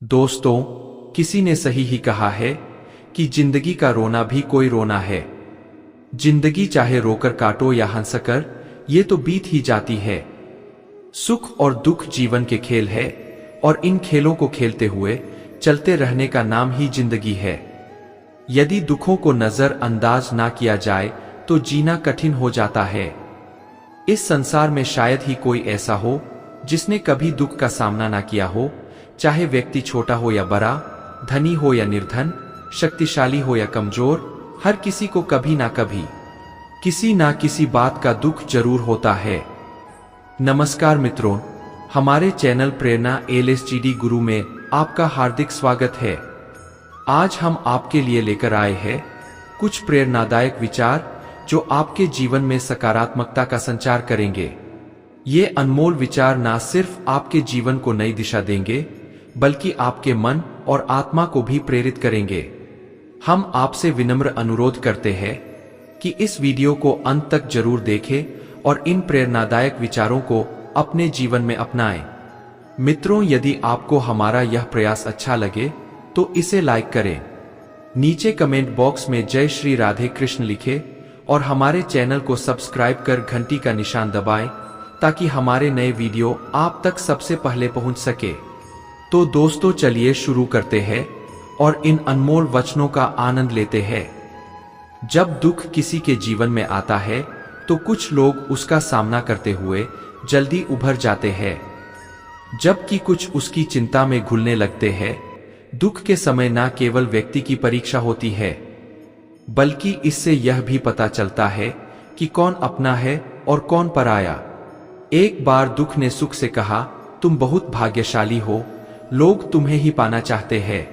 दोस्तों, किसी ने सही ही कहा है कि जिंदगी का रोना भी कोई रोना है। जिंदगी चाहे रोकर काटो या हंसकर, ये तो बीत ही जाती है। सुख और दुख जीवन के खेल है और इन खेलों को खेलते हुए चलते रहने का नाम ही जिंदगी है। यदि दुखों को नजरअंदाज ना किया जाए तो जीना कठिन हो जाता है। इस संसार में शायद ही कोई ऐसा हो जिसने कभी दुख का सामना ना किया हो, चाहे व्यक्ति छोटा हो या बड़ा, धनी हो या निर्धन, शक्तिशाली हो या कमजोर, हर किसी को कभी ना कभी किसी ना किसी बात का दुख जरूर होता है। नमस्कार मित्रों, हमारे चैनल प्रेरणा LSGD गुरु में आपका हार्दिक स्वागत है। आज हम आपके लिए लेकर आए हैं कुछ प्रेरणादायक विचार जो आपके जीवन में सकारात्मकता का संचार करेंगे। ये अनमोल विचार ना सिर्फ आपके जीवन को नई दिशा देंगे, बल्कि आपके मन और आत्मा को भी प्रेरित करेंगे। हम आपसे विनम्र अनुरोध करते हैं कि इस वीडियो को अंत तक जरूर देखें और इन प्रेरणादायक विचारों को अपने जीवन में अपनाएं। मित्रों, यदि आपको हमारा यह प्रयास अच्छा लगे तो इसे लाइक करें, नीचे कमेंट बॉक्स में जय श्री राधे कृष्ण लिखें और हमारे चैनल को सब्सक्राइब कर घंटी का निशान दबाएं ताकि हमारे नए वीडियो आप तक सबसे पहले पहुंच सके। तो दोस्तों, चलिए शुरू करते हैं और इन अनमोल वचनों का आनंद लेते हैं। जब दुख किसी के जीवन में आता है तो कुछ लोग उसका सामना करते हुए जल्दी उभर जाते हैं, जबकि कुछ उसकी चिंता में घुलने लगते हैं। दुख के समय न केवल व्यक्ति की परीक्षा होती है, बल्कि इससे यह भी पता चलता है कि कौन अपना है और कौन पराया। एक बार दुख ने सुख से कहा, तुम बहुत भाग्यशाली हो, लोग तुम्हें ही पाना चाहते हैं।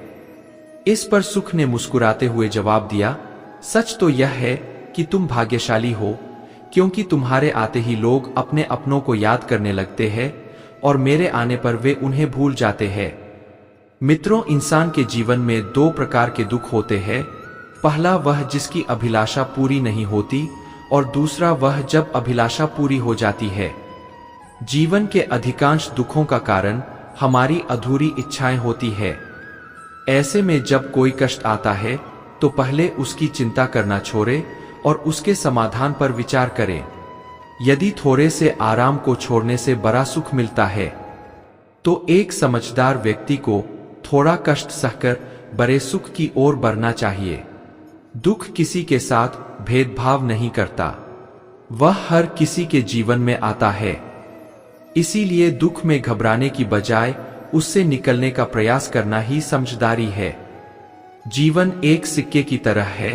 इस पर सुख ने मुस्कुराते हुए जवाब दिया, सच तो यह है कि तुम भाग्यशाली हो, क्योंकि तुम्हारे आते ही लोग अपने अपनों को याद करने लगते हैं और मेरे आने पर वे उन्हें भूल जाते हैं। मित्रों, इंसान के जीवन में दो प्रकार के दुख होते हैं। पहला वह जिसकी अभिलाषा पूरी नहीं होती और दूसरा वह जब अभिलाषा पूरी हो जाती है। जीवन के अधिकांश दुखों का कारण हमारी अधूरी इच्छाएं होती है। ऐसे में जब कोई कष्ट आता है तो पहले उसकी चिंता करना छोड़े और उसके समाधान पर विचार करें। यदि थोड़े से आराम को छोड़ने से बड़ा सुख मिलता है तो एक समझदार व्यक्ति को थोड़ा कष्ट सहकर बड़े सुख की ओर बढ़ना चाहिए। दुख किसी के साथ भेदभाव नहीं करता, वह हर किसी के जीवन में आता है। इसीलिए दुख में घबराने की बजाय उससे निकलने का प्रयास करना ही समझदारी है। जीवन एक सिक्के की तरह है,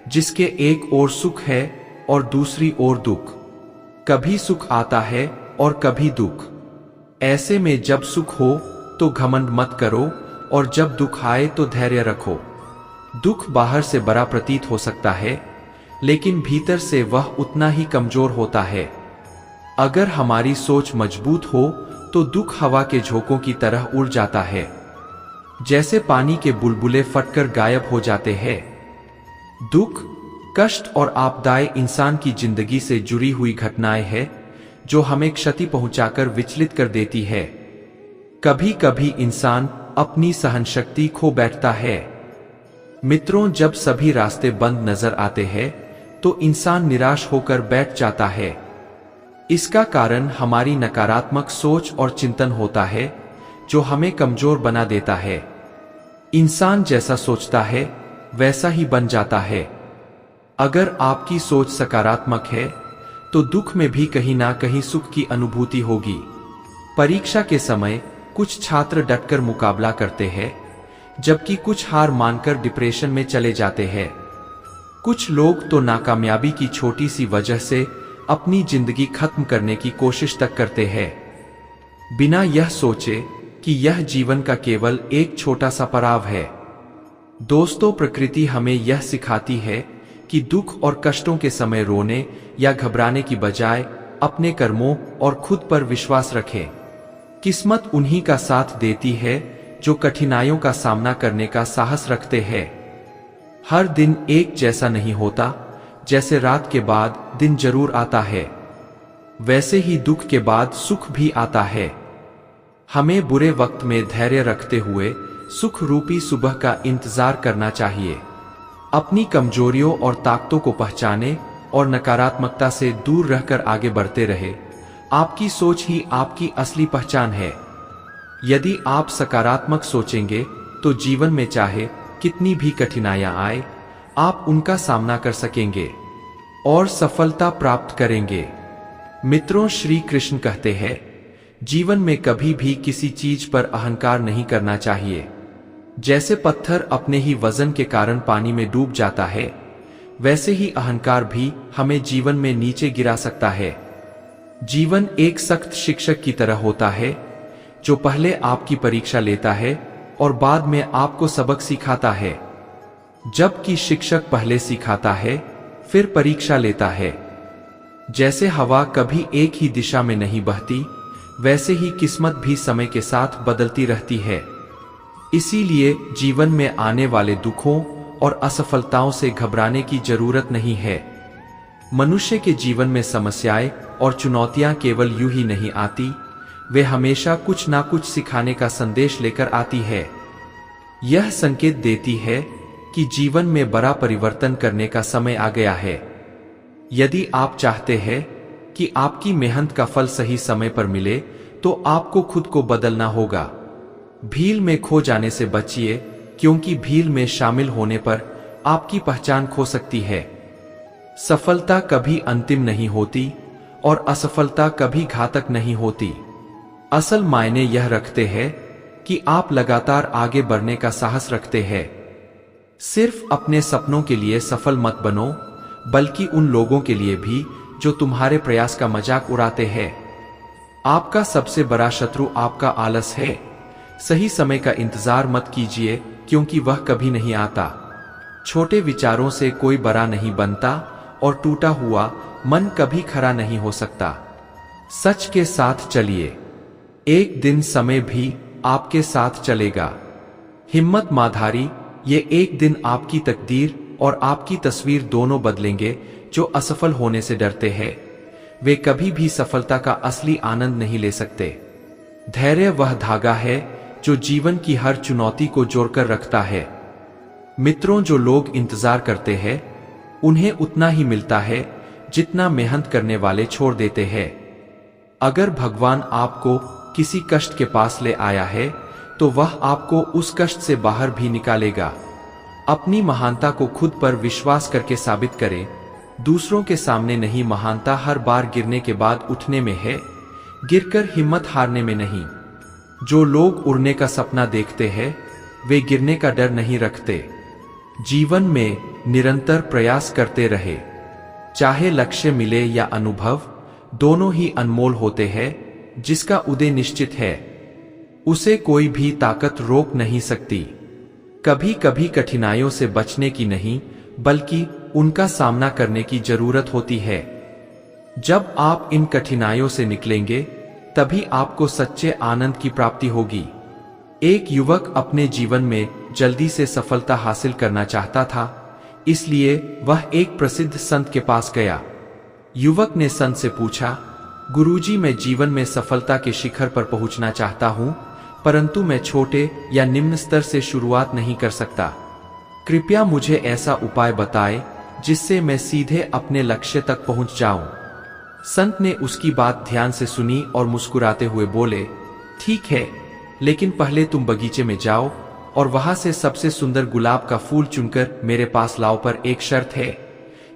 जिसके एक ओर सुख है और दूसरी ओर दुख। कभी सुख आता है और कभी दुख। ऐसे में जब सुख हो तो घमंड मत करो और जब दुख आए तो धैर्य रखो। दुख बाहर से बड़ा प्रतीत हो सकता है, लेकिन भीतर से वह उतना ही कमजोर होता है। अगर हमारी सोच मजबूत हो तो दुख हवा के झोंकों की तरह उड़ जाता है, जैसे पानी के बुलबुले फटकर गायब हो जाते हैं। दुख, कष्ट और आपदाएं इंसान की जिंदगी से जुड़ी हुई घटनाएं हैं जो हमें क्षति पहुंचाकर विचलित कर देती है। कभी कभी इंसान अपनी सहनशक्ति खो बैठता है। मित्रों, जब सभी रास्ते बंद नजर आते हैं तो इंसान निराश होकर बैठ जाता है। इसका कारण हमारी नकारात्मक सोच और चिंतन होता है, जो हमें कमजोर बना देता है। इंसान जैसा सोचता है वैसा ही बन जाता है। अगर आपकी सोच सकारात्मक है तो दुख में भी कहीं ना कहीं सुख की अनुभूति होगी। परीक्षा के समय कुछ छात्र डटकर मुकाबला करते हैं, जबकि कुछ हार मानकर डिप्रेशन में चले जाते हैं। कुछ लोग तो नाकामयाबी की छोटी सी वजह से अपनी जिंदगी खत्म करने की कोशिश तक करते हैं, बिना यह सोचे कि यह जीवन का केवल एक छोटा सा पड़ाव है। दोस्तों, प्रकृति हमें यह सिखाती है कि दुख और कष्टों के समय रोने या घबराने की बजाय अपने कर्मों और खुद पर विश्वास रखें। किस्मत उन्हीं का साथ देती है जो कठिनाइयों का सामना करने का साहस रखते हैं। हर दिन एक जैसा नहीं होता, जैसे रात के बाद दिन जरूर आता है, वैसे ही दुख के बाद सुख भी आता है। हमें बुरे वक्त में धैर्य रखते हुए सुख रूपी सुबह का इंतजार करना चाहिए। अपनी कमजोरियों और ताकतों को पहचाने और नकारात्मकता से दूर रहकर आगे बढ़ते रहे। आपकी सोच ही आपकी असली पहचान है। यदि आप सकारात्मक सोचेंगे तो जीवन में चाहे कितनी भी कठिनाइयां आए, आप उनका सामना कर सकेंगे और सफलता प्राप्त करेंगे। मित्रों, श्री कृष्ण कहते हैं, जीवन में कभी भी किसी चीज पर अहंकार नहीं करना चाहिए। जैसे पत्थर अपने ही वजन के कारण पानी में डूब जाता है, वैसे ही अहंकार भी हमें जीवन में नीचे गिरा सकता है। जीवन एक सख्त शिक्षक की तरह होता है, जो पहले आपकी परीक्षा लेता है और बाद में आपको सबक सिखाता है। जबकि शिक्षक पहले सिखाता है, फिर परीक्षा लेता है। जैसे हवा कभी एक ही दिशा में नहीं बहती, वैसे ही किस्मत भी समय के साथ बदलती रहती है। इसीलिए जीवन में आने वाले दुखों और असफलताओं से घबराने की जरूरत नहीं है। मनुष्य के जीवन में समस्याएं और चुनौतियां केवल यूं ही नहीं आती, वे हमेशा कुछ ना कुछ सिखाने का संदेश लेकर आती है। यह संकेत देती है कि जीवन में बड़ा परिवर्तन करने का समय आ गया है। यदि आप चाहते हैं कि आपकी मेहनत का फल सही समय पर मिले, तो आपको खुद को बदलना होगा। भीड़ में खो जाने से बचिए, क्योंकि भीड़ में शामिल होने पर आपकी पहचान खो सकती है। सफलता कभी अंतिम नहीं होती और असफलता कभी घातक नहीं होती। असल मायने यह रखते हैं कि आप लगातार आगे बढ़ने का साहस रखते हैं। सिर्फ अपने सपनों के लिए सफल मत बनो, बल्कि उन लोगों के लिए भी जो तुम्हारे प्रयास का मजाक उड़ाते हैं। आपका सबसे बड़ा शत्रु आपका आलस है। सही समय का इंतजार मत कीजिए, क्योंकि वह कभी नहीं आता। छोटे विचारों से कोई बड़ा नहीं बनता और टूटा हुआ मन कभी खरा नहीं हो सकता। सच के साथ चलिए, एक दिन समय भी आपके साथ चलेगा। हिम्मत माधारी, ये एक दिन आपकी तकदीर और आपकी तस्वीर दोनों बदलेंगे। जो असफल होने से डरते हैं, वे कभी भी सफलता का असली आनंद नहीं ले सकते। धैर्य वह धागा है जो जीवन की हर चुनौती को जोड़कर रखता है। मित्रों, जो लोग इंतजार करते हैं, उन्हें उतना ही मिलता है जितना मेहनत करने वाले छोड़ देते हैं। अगर भगवान आपको किसी कष्ट के पास ले आया है, तो वह आपको उस कष्ट से बाहर भी निकालेगा। अपनी महानता को खुद पर विश्वास करके साबित करें, दूसरों के सामने नहीं। महानता हर बार गिरने के बाद उठने में है, गिरकर हिम्मत हारने में नहीं। जो लोग उड़ने का सपना देखते हैं, वे गिरने का डर नहीं रखते। जीवन में निरंतर प्रयास करते रहे, चाहे लक्ष्य मिले या अनुभव, दोनों ही अनमोल होते हैं। जिसका उदय निश्चित है, उसे कोई भी ताकत रोक नहीं सकती। कभी कभी कठिनाइयों से बचने की नहीं, बल्कि उनका सामना करने की जरूरत होती है। जब आप इन कठिनाइयों से निकलेंगे, तभी आपको सच्चे आनंद की प्राप्ति होगी। एक युवक अपने जीवन में जल्दी से सफलता हासिल करना चाहता था, इसलिए वह एक प्रसिद्ध संत के पास गया। युवक ने संत से पूछा, गुरुजी, मैं जीवन में सफलता के शिखर पर पहुंचना चाहता हूं, परंतु मैं छोटे या निम्न स्तर से शुरुआत नहीं कर सकता। कृपया मुझे ऐसा उपाय बताएं जिससे मैं सीधे अपने लक्ष्य तक पहुंच जाऊं। संत ने उसकी बात ध्यान से सुनी और मुस्कुराते हुए बोले, ठीक है, लेकिन पहले तुम बगीचे में जाओ और वहां से सबसे सुंदर गुलाब का फूल चुनकर मेरे पास लाओ, पर एक शर्त है।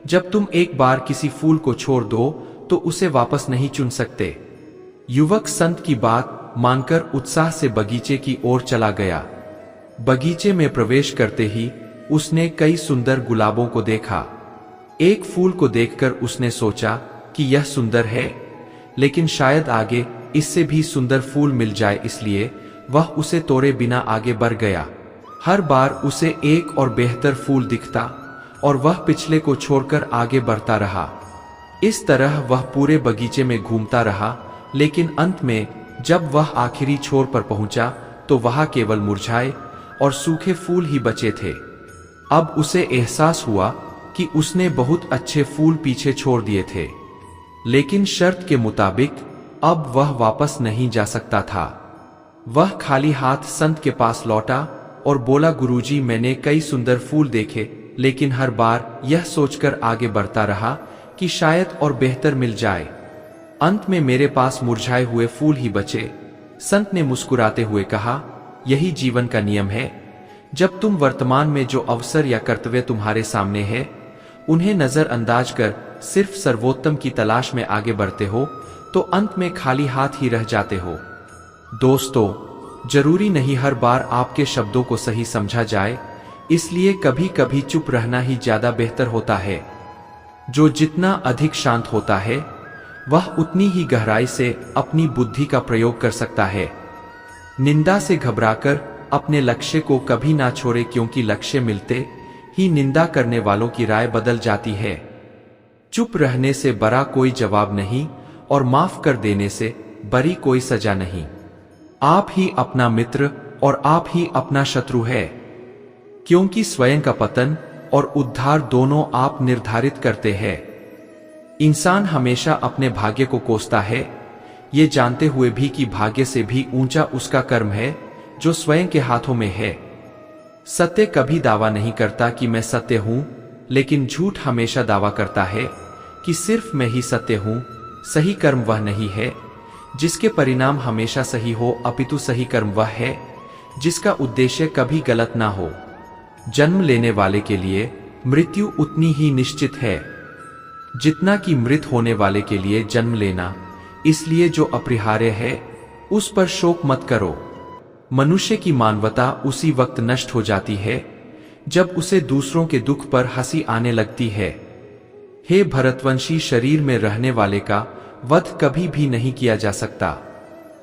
जब तुम एक बार किसी फूल को छोड़ दो तो उसे वापस नहीं चुन सकते। युवक संत की बात मानकर उत्साह से बगीचे की ओर चला गया। बगीचे में प्रवेश करते ही उसने कई सुंदर गुलाबों को देखा। एक फूल को देखकर उसने सोचा कि यह सुंदर है, लेकिन शायद आगे इससे भी सुंदर फूल मिल जाए, इसलिए वह उसे तोड़े बिना आगे बढ़ गया। हर बार उसे एक और बेहतर फूल दिखता और वह पिछले को छोड़कर आगे बढ़ता रहा। इस तरह वह पूरे बगीचे में घूमता रहा, लेकिन अंत में जब वह आखिरी छोर पर पहुंचा तो वहां केवल मुरझाए और सूखे फूल ही बचे थे। अब उसे एहसास हुआ कि उसने बहुत अच्छे फूल पीछे छोड़ दिए थे, लेकिन शर्त के मुताबिक अब वह वापस नहीं जा सकता था। वह खाली हाथ संत के पास लौटा और बोला, गुरुजी मैंने कई सुंदर फूल देखे, लेकिन हर बार यह सोचकर आगे बढ़ता रहा कि शायद और बेहतर मिल जाए। अंत में मेरे पास मुरझाए हुए फूल ही बचे। संत ने मुस्कुराते हुए कहा, यही जीवन का नियम है। जब तुम वर्तमान में जो अवसर या कर्तव्य तुम्हारे सामने है उन्हें नजरअंदाज कर सिर्फ सर्वोत्तम की तलाश में आगे बढ़ते हो तो अंत में खाली हाथ ही रह जाते हो। दोस्तों, जरूरी नहीं हर बार आपके शब्दों को सही समझा जाए, इसलिए कभी कभी चुप रहना ही ज्यादा बेहतर होता है। जो जितना अधिक शांत होता है वह उतनी ही गहराई से अपनी बुद्धि का प्रयोग कर सकता है। निंदा से घबराकर अपने लक्ष्य को कभी ना छोड़े, क्योंकि लक्ष्य मिलते ही निंदा करने वालों की राय बदल जाती है। चुप रहने से बड़ा कोई जवाब नहीं और माफ कर देने से बड़ी कोई सजा नहीं। आप ही अपना मित्र और आप ही अपना शत्रु है, क्योंकि स्वयं का पतन और उद्धार दोनों आप निर्धारित करते हैं। इंसान हमेशा अपने भाग्य को कोसता है, ये जानते हुए भी कि भाग्य से भी ऊंचा उसका कर्म है जो स्वयं के हाथों में है। सत्य कभी दावा नहीं करता कि मैं सत्य हूं, लेकिन झूठ हमेशा दावा करता है कि सिर्फ मैं ही सत्य हूं। सही कर्म वह नहीं है जिसके परिणाम हमेशा सही हो, अपितु सही कर्म वह है जिसका उद्देश्य कभी गलत ना हो। जन्म लेने वाले के लिए मृत्यु उतनी ही निश्चित है जितना कि मृत होने वाले के लिए जन्म लेना, इसलिए जो अपरिहार्य है उस पर शोक मत करो। मनुष्य की मानवता उसी वक्त नष्ट हो जाती है जब उसे दूसरों के दुख पर हंसी आने लगती है। हे भरतवंशी, शरीर में रहने वाले का वध कभी भी नहीं किया जा सकता,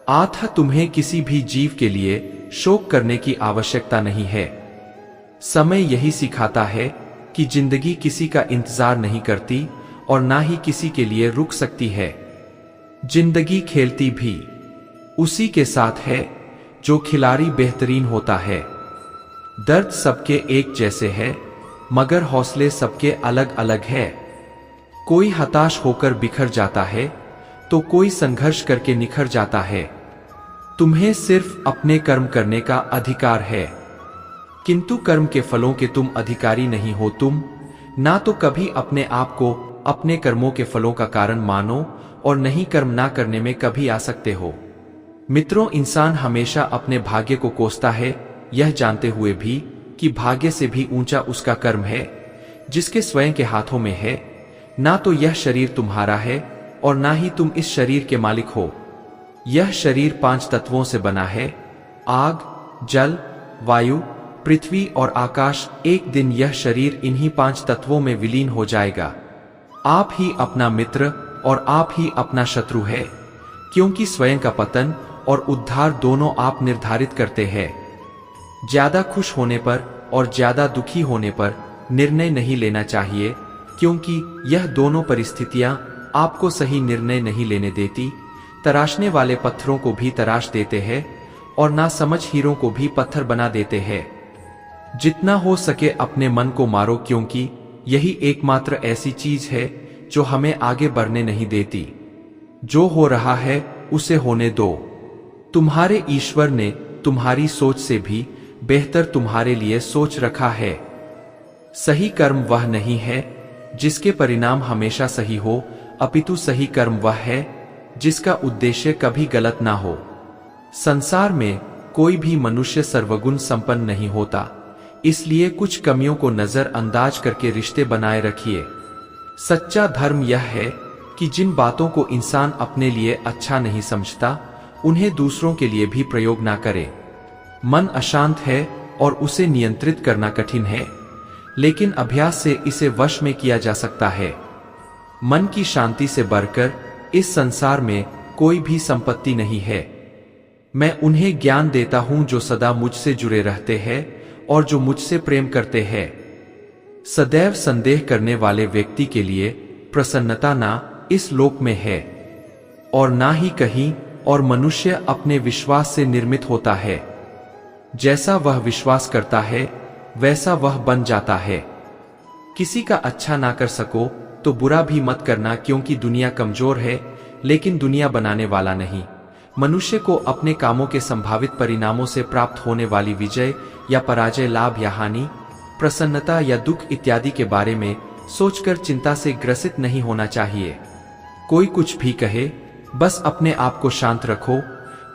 अतः तुम्हें किसी भी जीव के लिए शोक करने की आवश्यकता नहीं है। समय यही सिखाता है कि जिंदगी किसी का इंतजार नहीं करती और ना ही किसी के लिए रुक सकती है। जिंदगी खेलती भी उसी के साथ है जो खिलाड़ी बेहतरीन होता है। दर्द सबके एक जैसे है, मगर हौसले सबके अलग अलग है। कोई हताश होकर बिखर जाता है तो कोई संघर्ष करके निखर जाता है। तुम्हें सिर्फ अपने कर्म करने का अधिकार है, किंतु कर्म के फलों के तुम अधिकारी नहीं हो। तुम ना तो कभी अपने आप को अपने कर्मों के फलों का कारण मानो और नहीं कर्म ना करने में कभी आ सकते हो। मित्रों, इंसान हमेशा अपने भाग्य को कोसता है, यह जानते हुए भी कि भाग्य से भी ऊंचा उसका कर्म है जिसके स्वयं के हाथों में है। ना तो यह शरीर तुम्हारा है और ना ही तुम इस शरीर के मालिक हो। यह शरीर 5 तत्वों से बना है, आग, जल, वायु, पृथ्वी और आकाश। एक दिन यह शरीर इन्हीं 5 तत्वों में विलीन हो जाएगा। आप ही अपना मित्र और आप ही अपना शत्रु है, क्योंकि स्वयं का पतन और उद्धार दोनों आप निर्धारित करते हैं। ज्यादा खुश होने पर और ज्यादा दुखी होने पर निर्णय नहीं लेना चाहिए, क्योंकि यह दोनों परिस्थितियां आपको सही निर्णय नहीं लेने देती। तराशने वाले पत्थरों को भी तराश देते हैं और नासमझ हीरों को भी पत्थर बना देते हैं। जितना हो सके अपने मन को मारो, क्योंकि यही एकमात्र ऐसी चीज है जो हमें आगे बढ़ने नहीं देती। जो हो रहा है उसे होने दो। तुम्हारे ईश्वर ने तुम्हारी सोच से भी बेहतर तुम्हारे लिए सोच रखा है। सही कर्म वह नहीं है जिसके परिणाम हमेशा सही हो, अपितु सही कर्म वह है जिसका उद्देश्य कभी गलत ना हो। संसार में कोई भी मनुष्य सर्वगुण संपन्न नहीं होता, इसलिए कुछ कमियों को नजरअंदाज करके रिश्ते बनाए रखिए। सच्चा धर्म यह है कि जिन बातों को इंसान अपने लिए अच्छा नहीं समझता उन्हें दूसरों के लिए भी प्रयोग ना करे। मन अशांत है और उसे नियंत्रित करना कठिन है, लेकिन अभ्यास से इसे वश में किया जा सकता है। मन की शांति से बढ़कर इस संसार में कोई भी संपत्ति नहीं है। मैं उन्हें ज्ञान देता हूं जो सदा मुझसे जुड़े रहते हैं और जो मुझसे प्रेम करते हैं। सदैव संदेह करने वाले व्यक्ति के लिए प्रसन्नता ना इस लोक में है और ना ही कहीं, और मनुष्य अपने विश्वास से निर्मित होता है। जैसा वह विश्वास करता है वैसा वह बन जाता है। किसी का अच्छा ना कर सको तो बुरा भी मत करना, क्योंकि दुनिया कमजोर है लेकिन दुनिया बनाने वाला नहीं। मनुष्य को अपने कामों के संभावित परिणामों से प्राप्त होने वाली विजय या पराजय, लाभ या हानि, प्रसन्नता या दुख इत्यादि के बारे में सोचकर चिंता से ग्रसित नहीं होना चाहिए। कोई कुछ भी कहे, बस अपने आप को शांत रखो,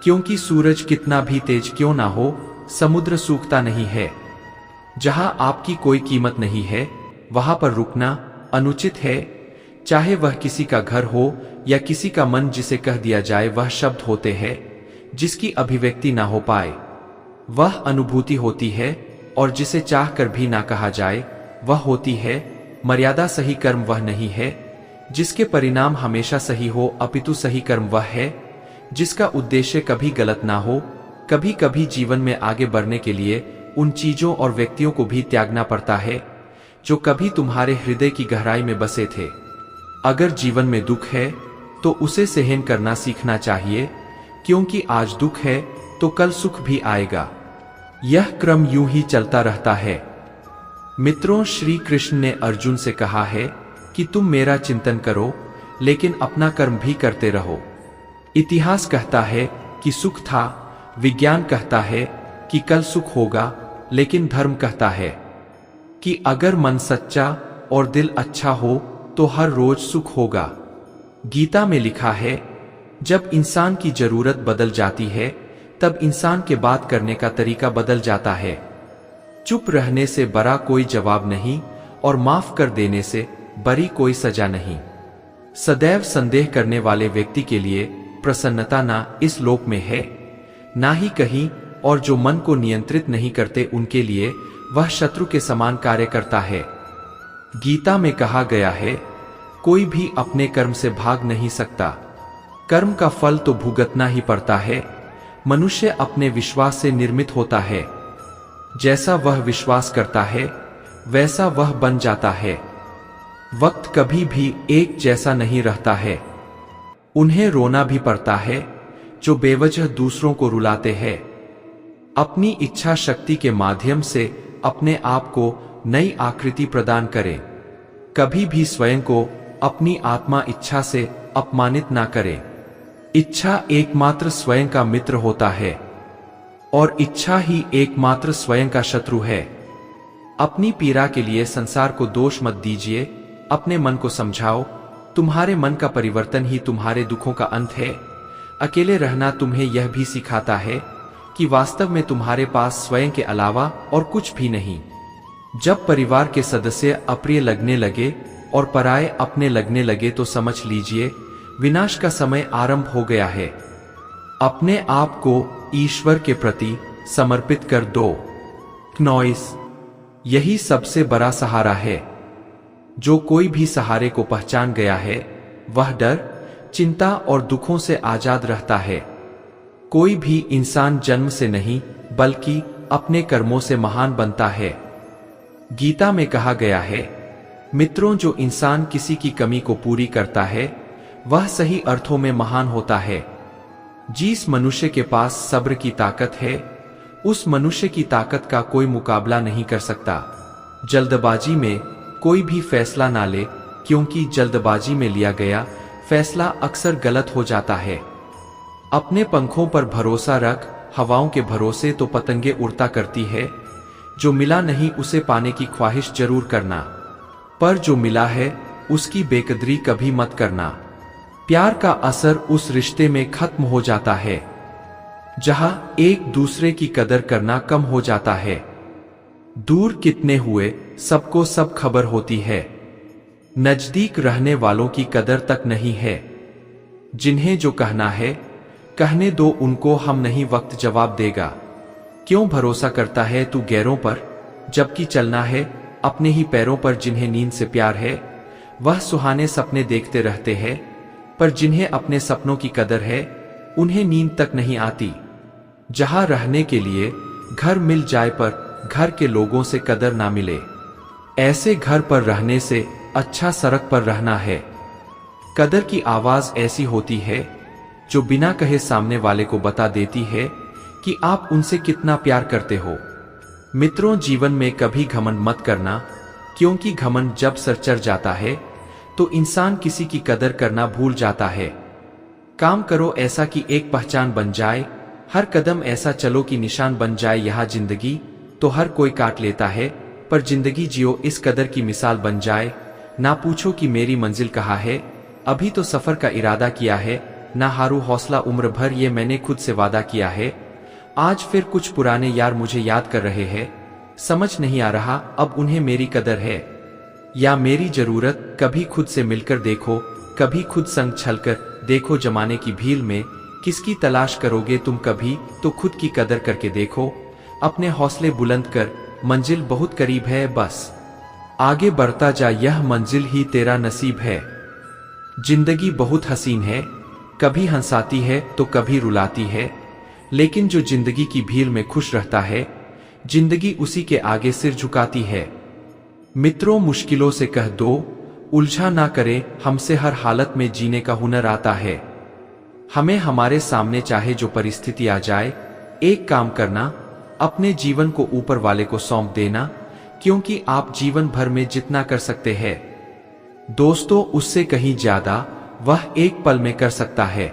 क्योंकि सूरज कितना भी तेज क्यों ना हो, समुद्र सूखता नहीं है। जहां आपकी कोई कीमत नहीं है, वहां पर रुकना अनुचित है। चाहे वह किसी का घर हो या किसी का मन, जिसे कह दिया जाए वह शब्द होते हैं जिसकी अभिव्यक्ति ना हो पाए, वह अनुभूति होती है, और जिसे चाह कर भी ना कहा जाए वह होती है मर्यादा। सही कर्म वह नहीं है जिसके परिणाम हमेशा सही हो, अपितु सही कर्म वह है जिसका उद्देश्य कभी गलत ना हो। कभी कभी जीवन में आगे बढ़ने के लिए उन चीजों और व्यक्तियों को भी त्यागना पड़ता है जो कभी तुम्हारे हृदय की गहराई में बसे थे। अगर जीवन में दुख है तो उसे सहन करना सीखना चाहिए, क्योंकि आज दुख है तो कल सुख भी आएगा। यह क्रम यूं ही चलता रहता है। मित्रों, श्री कृष्ण ने अर्जुन से कहा है कि तुम मेरा चिंतन करो, लेकिन अपना कर्म भी करते रहो। इतिहास कहता है कि सुख था, विज्ञान कहता है कि कल सुख होगा, लेकिन धर्म कहता है कि अगर मन सच्चा और दिल अच्छा हो तो हर रोज सुख होगा। गीता में लिखा है, जब इंसान की जरूरत बदल जाती है तब इंसान के बात करने का तरीका बदल जाता है। चुप रहने से बड़ा कोई जवाब नहीं, और माफ कर देने से बड़ी कोई सजा नहीं। सदैव संदेह करने वाले व्यक्ति के लिए प्रसन्नता ना इस लोक में है, ना ही कहीं, और जो मन को नियंत्रित नहीं करते उनके लिए वह शत्रु के समान कार्य करता है। गीता में कहा गया है, कोई भी अपने कर्म से भाग नहीं सकता, कर्म का फल तो भुगतना ही पड़ता है। मनुष्य अपने विश्वास से निर्मित होता है, जैसा वह विश्वास करता है वैसा वह बन जाता है। वक्त कभी भी एक जैसा नहीं रहता है। उन्हें रोना भी पड़ता है जो बेवजह दूसरों को रुलाते हैं। अपनी इच्छा शक्ति के माध्यम से अपने आप को नई आकृति प्रदान करें। कभी भी स्वयं को अपनी आत्मा इच्छा से अपमानित ना करें। इच्छा एकमात्र स्वयं का मित्र होता है, और इच्छा ही एकमात्र स्वयं का शत्रु है। अपनी पीड़ा के लिए संसार को दोष मत दीजिए, अपने मन को समझाओ। तुम्हारे मन का परिवर्तन ही तुम्हारे दुखों का अंत है। अकेले रहना तुम्हें यह भी सिखाता है कि वास्तव में तुम्हारे पास स्वयं के अलावा और कुछ भी नहीं। जब परिवार के सदस्य अप्रिय लगने लगे और पराये अपने लगने लगे तो समझ लीजिए विनाश का समय आरंभ हो गया है। अपने आप को ईश्वर के प्रति समर्पित कर दो। क्नॉइस, यही सबसे बड़ा सहारा है। जो कोई भी सहारे को पहचान गया है वह डर, चिंता और दुखों से आजाद रहता है। कोई भी इंसान जन्म से नहीं बल्कि अपने कर्मों से महान बनता है। गीता में कहा गया है, मित्रों, जो इंसान किसी की कमी को पूरी करता है वह सही अर्थों में महान होता है। जिस मनुष्य के पास सब्र की ताकत है उस मनुष्य की ताकत का कोई मुकाबला नहीं कर सकता। जल्दबाजी में कोई भी फैसला ना ले, क्योंकि जल्दबाजी में लिया गया फैसला अक्सर गलत हो जाता है। अपने पंखों पर भरोसा रख, हवाओं के भरोसे तो पतंगे उड़ता करती है। जो मिला नहीं उसे पाने की ख्वाहिश जरूर करना, पर जो मिला है उसकी बेकदरी कभी मत करना। प्यार का असर उस रिश्ते में खत्म हो जाता है जहां एक दूसरे की कदर करना कम हो जाता है। दूर कितने हुए सबको सब खबर होती है, नजदीक रहने वालों की कदर तक नहीं है। जिन्हें जो कहना है कहने दो उनको, हम नहीं वक्त जवाब देगा। क्यों भरोसा करता है तू गैरों पर, जबकि चलना है अपने ही पैरों पर। जिन्हें नींद से प्यार है वह सुहाने सपने देखते रहते हैं, पर जिन्हें अपने सपनों की कदर है उन्हें नींद तक नहीं आती। जहां रहने के लिए घर मिल जाए पर घर के लोगों से कदर ना मिले, ऐसे घर पर रहने से अच्छा सड़क पर रहना है। कदर की आवाज ऐसी होती है जो बिना कहे सामने वाले को बता देती है कि आप उनसे कितना प्यार करते हो। मित्रों, जीवन में कभी घमंड मत करना, क्योंकि घमंड जब सर चढ़ जाता है तो इंसान किसी की कदर करना भूल जाता है। काम करो ऐसा कि एक पहचान बन जाए, हर कदम ऐसा चलो कि निशान बन जाए। यहाँ जिंदगी तो हर कोई काट लेता है, पर जिंदगी जियो इस कदर की मिसाल बन जाए। ना पूछो कि मेरी मंजिल कहाँ है, अभी तो सफर का इरादा किया है। ना हारू हौसला उम्र भर, ये मैंने खुद से वादा किया है। आज फिर कुछ पुराने यार मुझे याद कर रहे हैं, समझ नहीं आ रहा अब उन्हें मेरी कदर है या मेरी जरूरत। कभी खुद से मिलकर देखो, कभी खुद संग छलकर देखो। जमाने की भीड़ में किसकी तलाश करोगे तुम, कभी तो खुद की कदर करके देखो। अपने हौसले बुलंद कर, मंजिल बहुत करीब है, बस आगे बढ़ता जा, यह मंजिल ही तेरा नसीब है। जिंदगी बहुत हसीन है, कभी हंसाती है तो कभी रुलाती है, लेकिन जो जिंदगी की भीड़ में खुश रहता है, जिंदगी उसी के आगे सिर झुकाती है। मित्रों, मुश्किलों से कह दो उलझा ना करे, हमसे हर हालत में जीने का हुनर आता है। हमें हमारे सामने चाहे जो परिस्थिति आ जाए, एक काम करना, अपने जीवन को ऊपर वाले को सौंप देना, क्योंकि आप जीवन भर में जितना कर सकते हैं दोस्तों, उससे कहीं ज्यादा वह एक पल में कर सकता है।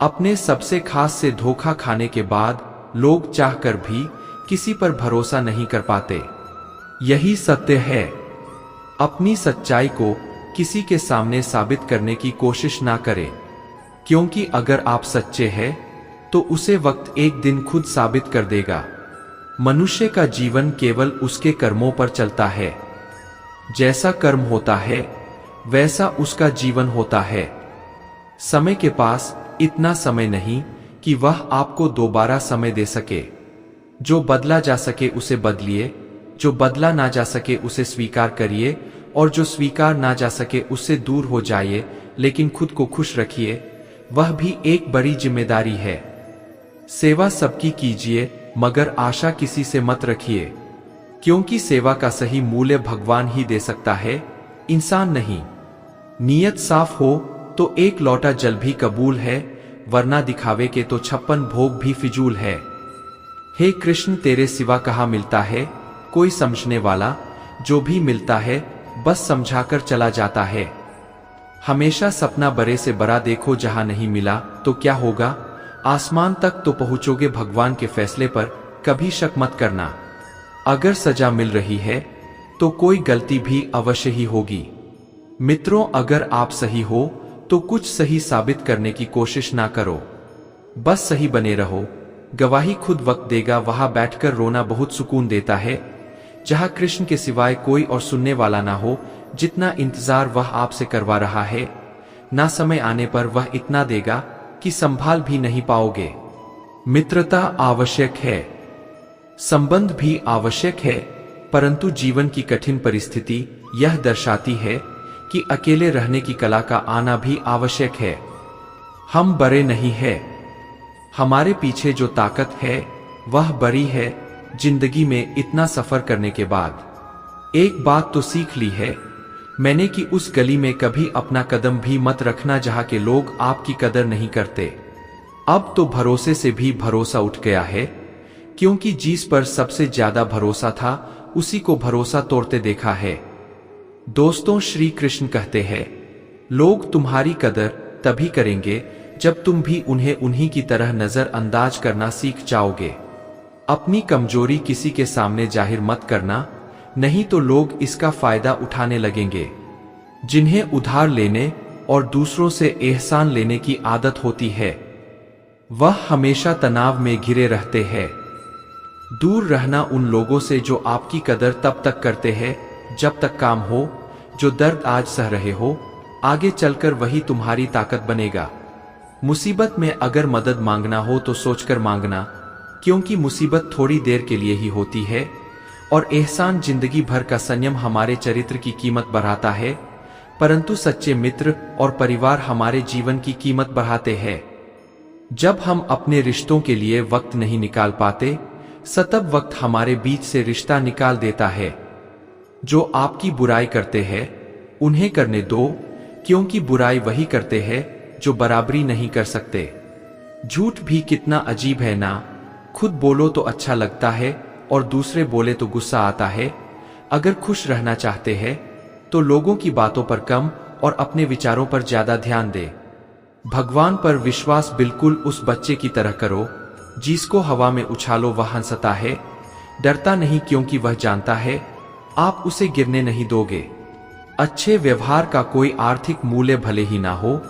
अपने सबसे खास से धोखा खाने के बाद लोग चाहकर भी किसी पर भरोसा नहीं कर पाते, यही सत्य है। अपनी सच्चाई को किसी के सामने साबित करने की कोशिश ना करें, क्योंकि अगर आप सच्चे हैं तो उसे वक्त एक दिन खुद साबित कर देगा। मनुष्य का जीवन केवल उसके कर्मों पर चलता है, जैसा कर्म होता है वैसा उसका जीवन होता है। समय के पास इतना समय नहीं कि वह आपको दोबारा समय दे सके। जो बदला जा सके उसे बदलिए, जो बदला ना जा सके उसे स्वीकार करिए, और जो स्वीकार ना जा सके उससे दूर हो जाइए, लेकिन खुद को खुश रखिए, वह भी एक बड़ी जिम्मेदारी है। सेवा सबकी कीजिए, मगर आशा किसी से मत रखिए, क्योंकि सेवा का सही मूल्य भगवान ही दे सकता है, इंसान नहीं। नीयत साफ हो तो एक लोटा जल भी कबूल है, वरना दिखावे के तो 56 भोग भी फिजूल है। हे कृष्ण, तेरे सिवा कहाँ मिलता है कोई समझने वाला, जो भी मिलता है बस समझाकर चला जाता है। हमेशा सपना बड़े से बड़ा देखो, जहां नहीं मिला तो क्या होगा, आसमान तक तो पहुंचोगे। भगवान के फैसले पर कभी शक मत करना। अगर सजा मिल रही है तो कोई गलती भी अवश्य ही होगी। मित्रों, अगर आप सही हो तो कुछ सही साबित करने की कोशिश ना करो, बस सही बने रहो। गवाही खुद वक्त देगा। वहां बैठकर रोना बहुत सुकून देता है, जहां कृष्ण के सिवाय कोई और सुनने वाला ना हो। जितना इंतजार वह आपसे करवा रहा है, ना समय आने पर वह इतना देगा कि संभाल भी नहीं पाओगे। मित्रता आवश्यक है, संबंध भी आवश्यक है, परंतु जीवन की कठिन परिस्थिति यह दर्शाती है कि अकेले रहने की कला का आना भी आवश्यक है। हम बड़े नहीं हैं, हमारे पीछे जो ताकत है वह बड़ी है। जिंदगी में इतना सफर करने के बाद एक बात तो सीख ली है मैंने कि उस गली में कभी अपना कदम भी मत रखना जहां के लोग आपकी कदर नहीं करते। अब तो भरोसे से भी भरोसा उठ गया है, क्योंकि जिस पर सबसे ज्यादा भरोसा था उसी को भरोसा तोड़ते देखा है। दोस्तों, श्री कृष्ण कहते हैं, लोग तुम्हारी कदर तभी करेंगे जब तुम भी उन्हें उन्हीं की तरह नजरअंदाज करना सीख जाओगे। अपनी कमजोरी किसी के सामने जाहिर मत करना, नहीं तो लोग इसका फायदा उठाने लगेंगे। जिन्हें उधार लेने और दूसरों से एहसान लेने की आदत होती है, वह हमेशा तनाव में घिरे रहते हैं। दूर रहना उन लोगों से जो आपकी कदर तब तक करते हैं जब तक काम हो। जो दर्द आज सह रहे हो, आगे चलकर वही तुम्हारी ताकत बनेगा। मुसीबत में अगर मदद मांगना हो तो सोचकर मांगना, क्योंकि मुसीबत थोड़ी देर के लिए ही होती है, और एहसान जिंदगी भर का संयम हमारे चरित्र की कीमत बढ़ाता है। परंतु सच्चे मित्र और परिवार हमारे जीवन की कीमत बढ़ाते हैं। जब हम अपने रिश्तों के लिए वक्त नहीं निकाल पाते, सतब वक्त हमारे बीच से रिश्ता निकाल देता है। जो आपकी बुराई करते हैं उन्हें करने दो, क्योंकि बुराई वही करते हैं जो बराबरी नहीं कर सकते। झूठ भी कितना अजीब है ना, खुद बोलो तो अच्छा लगता है और दूसरे बोले तो गुस्सा आता है। अगर खुश रहना चाहते हैं तो लोगों की बातों पर कम और अपने विचारों पर ज्यादा ध्यान दे। भगवान पर विश्वास बिल्कुल उस बच्चे की तरह करो जिसको हवा में उछालो वह हंसता है, डरता नहीं क्योंकि वह जानता है आप उसे गिरने नहीं दोगे। अच्छे व्यवहार का कोई आर्थिक मूल्य भले ही ना हो,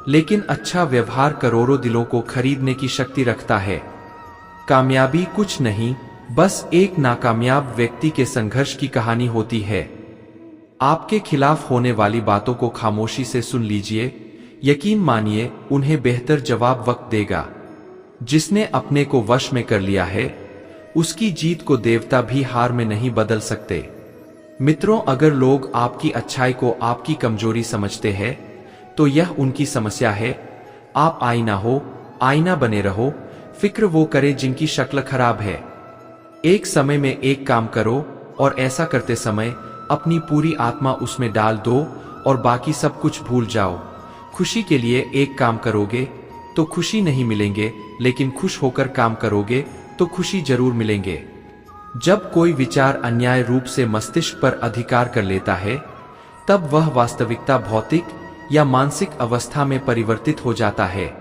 लेकिन अच्छा व्यवहार करोड़ों दिलों को खरीदने की शक्ति रखता है। कामयाबी कुछ नहीं, बस एक नाकामयाब व्यक्ति के संघर्ष की कहानी होती है। आपके खिलाफ होने वाली बातों को खामोशी से सुन लीजिए, यकीन मानिए उन्हें बेहतर जवाब वक्त देगा। जिसने अपने को वश में कर लिया है, उसकी जीत को देवता भी हार में नहीं बदल सकते। मित्रों, अगर लोग आपकी अच्छाई को आपकी कमजोरी समझते हैं, तो यह उनकी समस्या है। आप आईना हो, आईना बने रहो। फिक्र वो करे जिनकी शक्ल खराब है। एक समय में एक काम करो और ऐसा करते समय अपनी पूरी आत्मा उसमें डाल दो और बाकी सब कुछ भूल जाओ। खुशी के लिए एक काम करोगे तो खुशी नहीं मिलेंगे, लेकिन खुश होकर काम करोगे तो खुशी जरूर मिलेंगे। जब कोई विचार अन्याय रूप से मस्तिष्क पर अधिकार कर लेता है, तब वह वास्तविकता भौतिक या मानसिक अवस्था में परिवर्तित हो जाता है।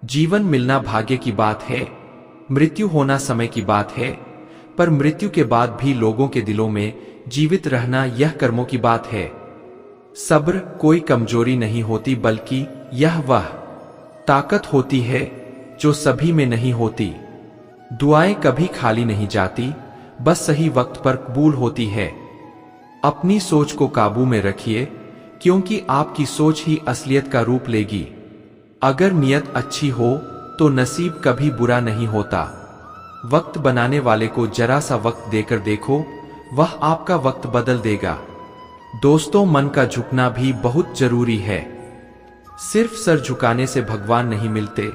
जीवन मिलना भाग्य की बात है, मृत्यु होना समय की बात है, पर मृत्यु के बाद भी लोगों के दिलों में जीवित रहना यह कर्मों की बात है। सब्र कोई कमजोरी नहीं होती, बल्कि यह वह ताकत होती है जो सभी में नहीं होती। दुआएं कभी खाली नहीं जाती, बस सही वक्त पर कबूल होती है। अपनी सोच को काबू में रखिए, क्योंकि आपकी सोच ही असलियत का रूप लेगी। अगर नियत अच्छी हो तो नसीब कभी बुरा नहीं होता। वक्त बनाने वाले को जरा सा वक्त देकर देखो, वह आपका वक्त बदल देगा। दोस्तों, मन का झुकना भी बहुत जरूरी है। सिर्फ सर झुकाने से भगवान नहीं मिलते।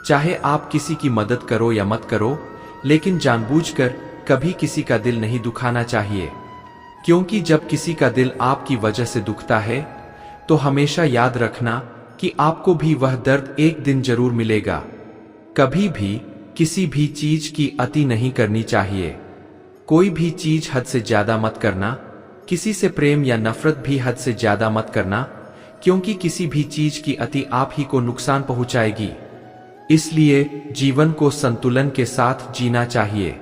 चाहे आप किसी की मदद करो या मत करो, लेकिन जानबूझकर कभी किसी का दिल नहीं दुखाना चाहिए। क्योंकि जब किसी का दिल आपकी वजह से दुखता है, तो हमेशा याद रखना कि आपको भी वह दर्द एक दिन जरूर मिलेगा। कभी भी किसी भी चीज की अति नहीं करनी चाहिए। कोई भी चीज हद से ज्यादा मत करना। किसी से प्रेम या नफरत भी हद से ज्यादा मत करना, क्योंकि किसी भी चीज की अति आप ही को नुकसान पहुंचाएगी। इसलिए जीवन को संतुलन के साथ जीना चाहिए।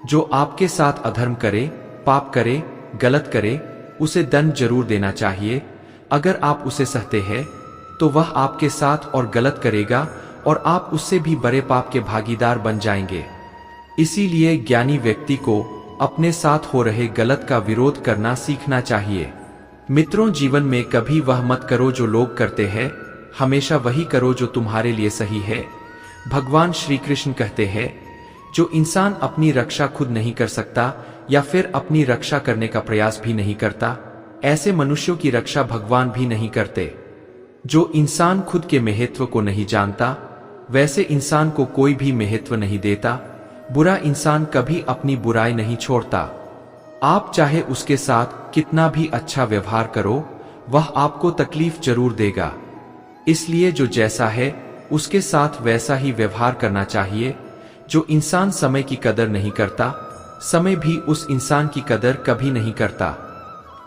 जो आपके साथ अधर्म करे, पाप करे, गलत करे, उसे दंड जरूर देना चाहिए। अगर आप उसे सहते हैं, तो वह आपके साथ और गलत करेगा और आप उससे भी बड़े पाप के भागीदार बन जाएंगे। इसीलिए ज्ञानी व्यक्ति को अपने साथ हो रहे गलत का विरोध करना सीखना चाहिए। मित्रों, जीवन में कभी वह मत करो जो लोग करते हैं, हमेशा वही करो जो तुम्हारे लिए सही है। भगवान श्री कृष्ण कहते हैं, जो इंसान अपनी रक्षा खुद नहीं कर सकता या फिर अपनी रक्षा करने का प्रयास भी नहीं करता, ऐसे मनुष्यों की रक्षा भगवान भी नहीं करते। जो इंसान खुद के महत्व को नहीं जानता, वैसे इंसान को कोई भी महत्व नहीं देता। बुरा इंसान कभी अपनी बुराई नहीं छोड़ता। आप चाहे उसके साथ कितना भी अच्छा व्यवहार करो, वह आपको तकलीफ जरूर देगा। इसलिए जो जैसा है उसके साथ वैसा ही व्यवहार करना चाहिए। जो इंसान समय की कदर नहीं करता, समय भी उस इंसान की कदर कभी नहीं करता,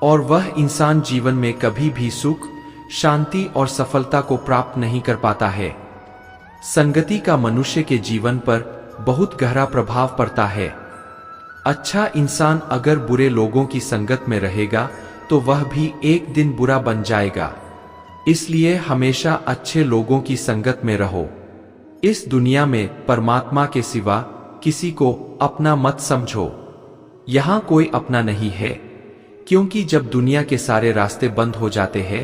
और वह इंसान जीवन में कभी भी सुख, शांति और सफलता को प्राप्त नहीं कर पाता है। संगति का मनुष्य के जीवन पर बहुत गहरा प्रभाव पड़ता है। अच्छा इंसान अगर बुरे लोगों की संगत में रहेगा, तो वह भी एक दिन बुरा बन जाएगा। इसलिए हमेशा अच्छे लोगों की संगत में रहो। इस दुनिया में परमात्मा के सिवा किसी को अपना मत समझो। यहां कोई अपना नहीं है, क्योंकि जब दुनिया के सारे रास्ते बंद हो जाते हैं,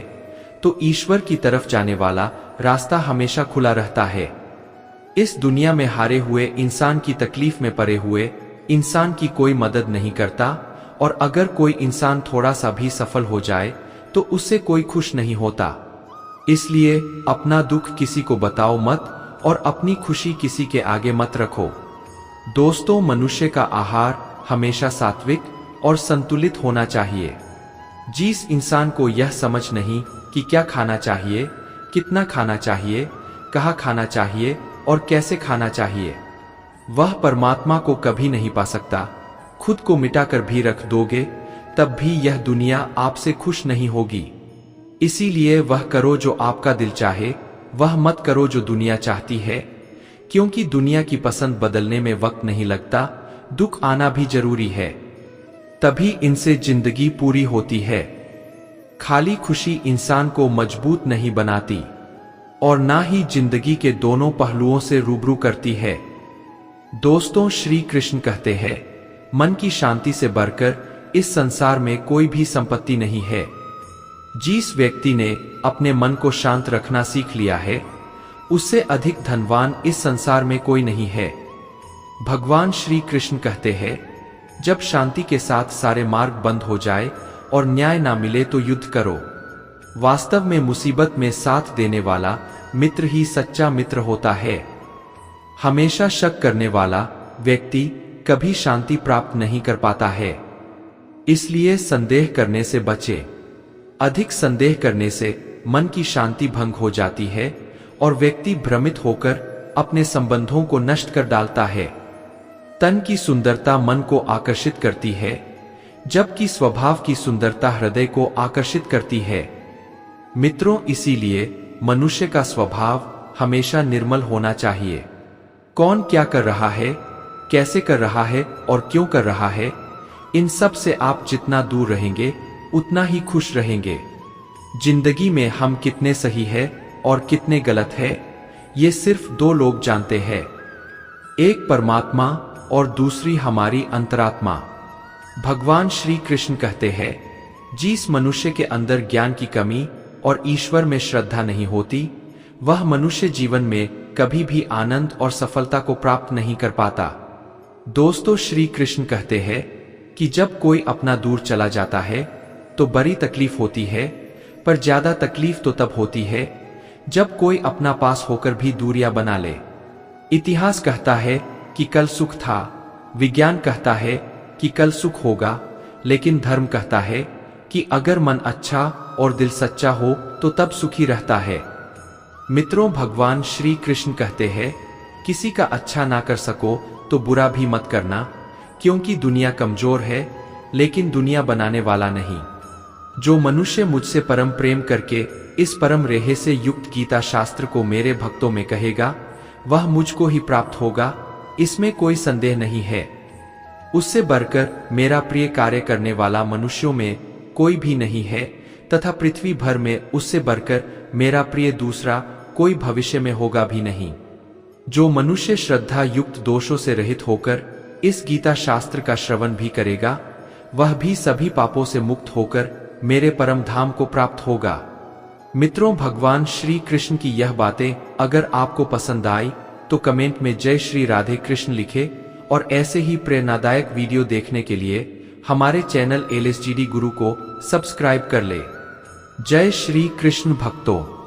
तो ईश्वर की तरफ जाने वाला रास्ता हमेशा खुला रहता है। इस दुनिया में हारे हुए इंसान की तकलीफ में पड़े हुए इंसान की कोई मदद नहीं करता, और अगर कोई इंसान थोड़ा सा भी सफल हो जाए तो उससे कोई खुश नहीं होता। इसलिए अपना दुख किसी को बताओ मत, और अपनी खुशी किसी के आगे मत रखो। दोस्तों, मनुष्य का आहार हमेशा सात्विक और संतुलित होना चाहिए। जिस इंसान को यह समझ नहीं कि क्या खाना चाहिए, कितना खाना चाहिए, कहाँ खाना चाहिए और कैसे खाना चाहिए, वह परमात्मा को कभी नहीं पा सकता। खुद को मिटाकर भी रख दोगे, तब भी यह दुनिया आपसे खुश नहीं होगी। इसीलिए वह करो जो आपका दिल चाहे, वह मत करो जो दुनिया चाहती है, क्योंकि दुनिया की पसंद बदलने में वक्त नहीं लगता, दुख आना भी जरूरी है, तभी इनसे जिंदगी पूरी होती है। खाली खुशी इंसान को मजबूत नहीं बनाती और ना ही जिंदगी के दोनों पहलुओं से रूबरू करती है। दोस्तों, श्री कृष्ण कहते हैं, मन की शांति से बढ़कर इस संसार में कोई भी संपत्ति नहीं है। जिस व्यक्ति ने अपने मन को शांत रखना सीख लिया है, उससे अधिक धनवान इस संसार में कोई नहीं है। भगवान श्री कृष्ण कहते हैं, जब शांति के साथ सारे मार्ग बंद हो जाए और न्याय ना मिले तो युद्ध करो। वास्तव में मुसीबत में साथ देने वाला मित्र ही सच्चा मित्र होता है। हमेशा शक करने वाला व्यक्ति कभी शांति प्राप्त नहीं कर पाता है। इसलिए संदेह करने से बचे। अधिक संदेह करने से मन की शांति भंग हो जाती है और व्यक्ति भ्रमित होकर अपने संबंधों को नष्ट कर डालता है। तन की सुंदरता मन को आकर्षित करती है, जबकि स्वभाव की सुंदरता हृदय को आकर्षित करती है। मित्रों, इसीलिए मनुष्य का स्वभाव हमेशा निर्मल होना चाहिए। कौन क्या कर रहा है, कैसे कर रहा है और क्यों कर रहा है, इन सब से आप जितना दूर रहेंगे उतना ही खुश रहेंगे। जिंदगी में हम कितने सही है और कितने गलत है, ये सिर्फ दो लोग जानते हैं, एक परमात्मा और दूसरी हमारी अंतरात्मा। भगवान श्री कृष्ण कहते हैं, जिस मनुष्य के अंदर ज्ञान की कमी और ईश्वर में श्रद्धा नहीं होती, वह मनुष्य जीवन में कभी भी आनंद और सफलता को प्राप्त नहीं कर पाता। दोस्तों, श्री कृष्ण कहते हैं कि जब कोई अपना दूर चला जाता है तो बड़ी तकलीफ होती है, पर ज्यादा तकलीफ तो तब होती है जब कोई अपना पास होकर भी दूरियां बना ले। इतिहास कहता है कि कल सुख था, विज्ञान कहता है कि कल सुख होगा, लेकिन धर्म कहता है कि अगर मन अच्छा और दिल सच्चा हो तो तब सुखी रहता है। मित्रों, भगवान श्री कृष्ण कहते हैं, किसी का अच्छा ना कर सको तो बुरा भी मत करना, क्योंकि दुनिया कमजोर है लेकिन दुनिया बनाने वाला नहीं। जो मनुष्य मुझसे परम प्रेम करके इस परम रेहे से युक्त गीता शास्त्र को मेरे भक्तों में कहेगा, वह मुझको ही प्राप्त होगा, इसमें कोई संदेह नहीं है। उससे बढ़कर मेरा प्रिय कार्य करने वाला मनुष्यों में कोई भी नहीं है, तथा पृथ्वी भर में उससे बढ़कर मेरा प्रिय दूसरा कोई भविष्य में होगा भी नहीं। जो मनुष्य श्रद्धा युक्त दोषों से रहित होकर इस गीता शास्त्र का श्रवण भी करेगा, वह भी सभी पापों से मुक्त होकर मेरे परम धाम को प्राप्त होगा। मित्रों, भगवान श्री कृष्ण की यह बातें अगर आपको पसंद आई तो कमेंट में जय श्री राधे कृष्ण लिखे और ऐसे ही प्रेरणादायक वीडियो देखने के लिए हमारे चैनल LSGD गुरु को सब्सक्राइब कर ले। जय श्री कृष्ण भक्तों।